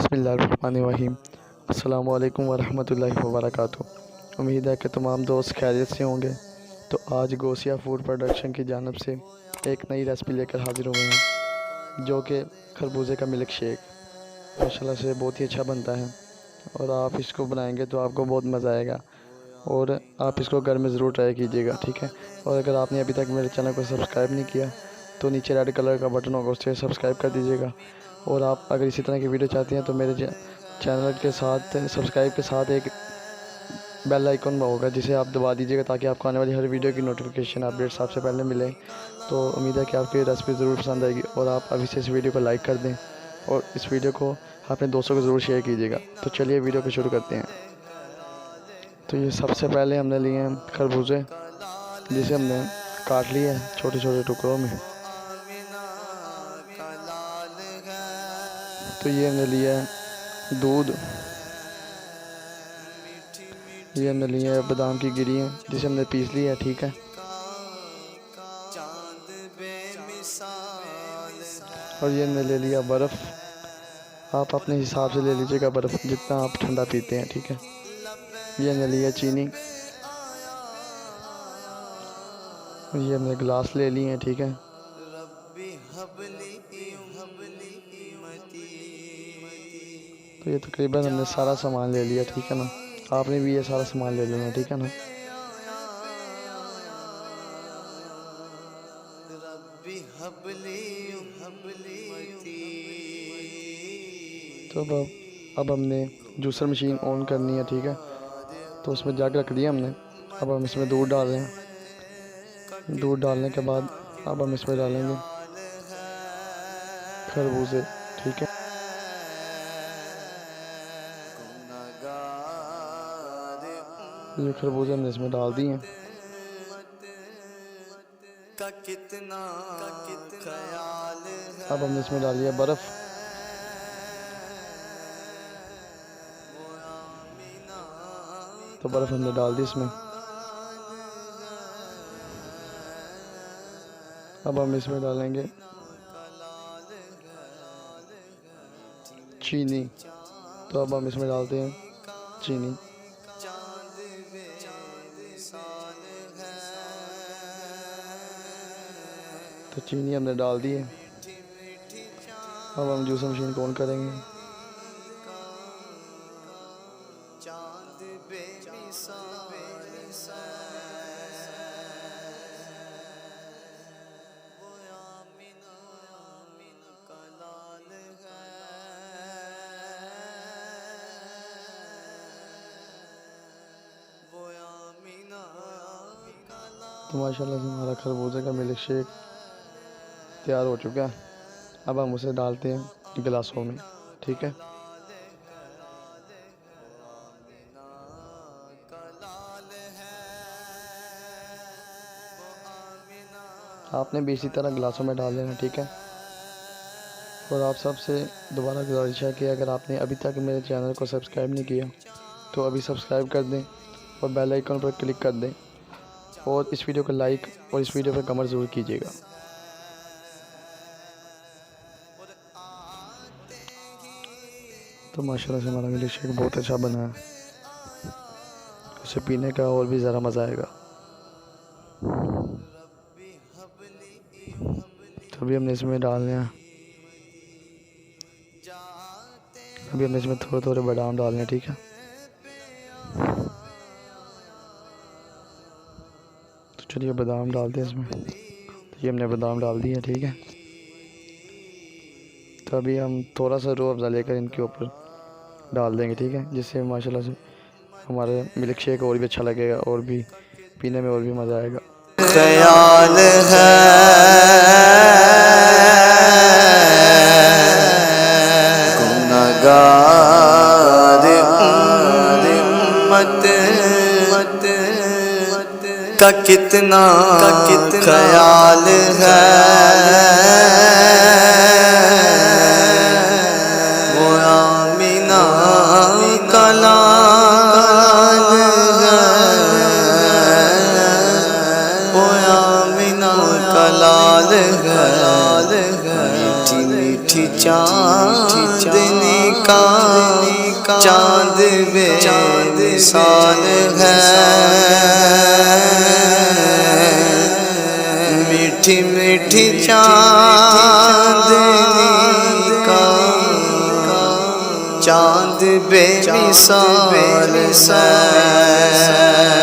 बिस्मिल्लाहिर्रहमानिर्रहीम। अस्सलामु अलैकुम वरहमतुल्लाहि वबरकातुहू। उम्मीद है कि तमाम दोस्त खैरियत से होंगे। तो आज गौसिया फूड प्रोडक्शन की जानिब से एक नई रेसिपी लेकर हाज़िर हुए हैं, जो कि खरबूजे का मिल्क शेक माशाल्लाह से बहुत ही अच्छा बनता है। और आप इसको बनाएंगे तो आपको बहुत मज़ा आएगा और आप इसको घर में ज़रूर ट्राई कीजिएगा, ठीक है। और अगर आपने अभी तक मेरे चैनल को सब्सक्राइब नहीं किया तो नीचे रेड कलर का बटन होगा, उससे सब्सक्राइब कर दीजिएगा। और आप अगर इसी तरह की वीडियो चाहते हैं तो मेरे चैनल के साथ सब्सक्राइब के साथ एक बेल आइकन होगा, जिसे आप दबा दीजिएगा ताकि आपको आने वाली हर वीडियो की नोटिफिकेशन अपडेट सबसे पहले मिले। तो उम्मीद है कि आपको ये रेसिपी ज़रूर पसंद आएगी और आप अभी से इस वीडियो को लाइक कर दें और इस वीडियो को अपने दोस्तों को ज़रूर शेयर कीजिएगा। तो चलिए वीडियो को शुरू करते हैं। तो ये सबसे पहले हमने लिए हैं खरबूजे, जिसे हमने काट लिया है छोटे छोटे टुकड़ों में। तो ये हमने लिया है दूध, ये हमने लिया है बादाम की गिरियाँ जिसे हमने पीस लिया है, ठीक है। और ये हमने ले लिया बर्फ़, आप अपने हिसाब से ले लीजिएगा बर्फ़ जितना आप ठंडा पीते हैं, ठीक है। ये हमने लिया चीनी, ये हमने गिलास ले लिए हैं, ठीक है। तो ये तकरीबन हमने सारा सामान ले लिया, ठीक है ना। आपने भी ये सारा सामान ले लेना, ठीक है ना। तो अब हमने जूसर मशीन ऑन करनी है, ठीक है। तो उसमें जग रख दिया हमने। अब हम इसमें दूध डाल रहे हैं। दूध डालने के बाद अब हम इसमें डालेंगे खरबूजे, ठीक है। ये खरबूजे हमने इसमें डाल दिए हैं। अब हमने इसमें डाल दिया बर्फ़। तो बर्फ़ हमने डाल दी इसमें। अब हम इसमें डालेंगे चीनी। तो अब हम इसमें डालते हैं चीनी। तो चीनी हमने डाल दी है। अब हम जूसर मशीन को ऑन करेंगे। तो माशाल्लाह से हमारा खरबूजे का मिल्क शेक तैयार हो चुका है। अब हम उसे डालते हैं गिलासों में, ठीक है। आपने भी इसी तरह गिलासों में डाल लेना, ठीक है। और आप सबसे दोबारा गुजारिश है कि अगर आपने अभी तक मेरे चैनल को सब्सक्राइब नहीं किया तो अभी सब्सक्राइब कर दें और बेल आइकन पर क्लिक कर दें और इस वीडियो को लाइक और इस वीडियो पर कमेंट ज़रूर कीजिएगा। तो माशाल्लाह से हमारा मिल्क शेक बहुत अच्छा बना है, उसे पीने का और भी ज़्यादा मज़ा आएगा। तो अभी हमने इसमें डालने हैं, अभी हमने इसमें थोड़े थोड़े बादाम डालने हैं, ठीक है। तो चलिए बादाम डालते हैं इसमें। तो ये हमने बादाम डाल दिए, ठीक है। तो अभी हम थोड़ा सा रूह अफ़ज़ा लेकर इनके ऊपर डाल देंगे, ठीक है, जिससे माशाल्लाह से हमारे मिल्क शेक और भी अच्छा लगेगा और भी पीने में और भी मज़ा आएगा। ख्याल है गुनाहगार उम्मत का कितना ख्याल है, वो आमीना का लाल है, वो आमीना का लाल है। मीठी मीठी चांदनी का चांद बेमिसाल है, मीठी मीठी चांदनी का चांद बेमिसाल है।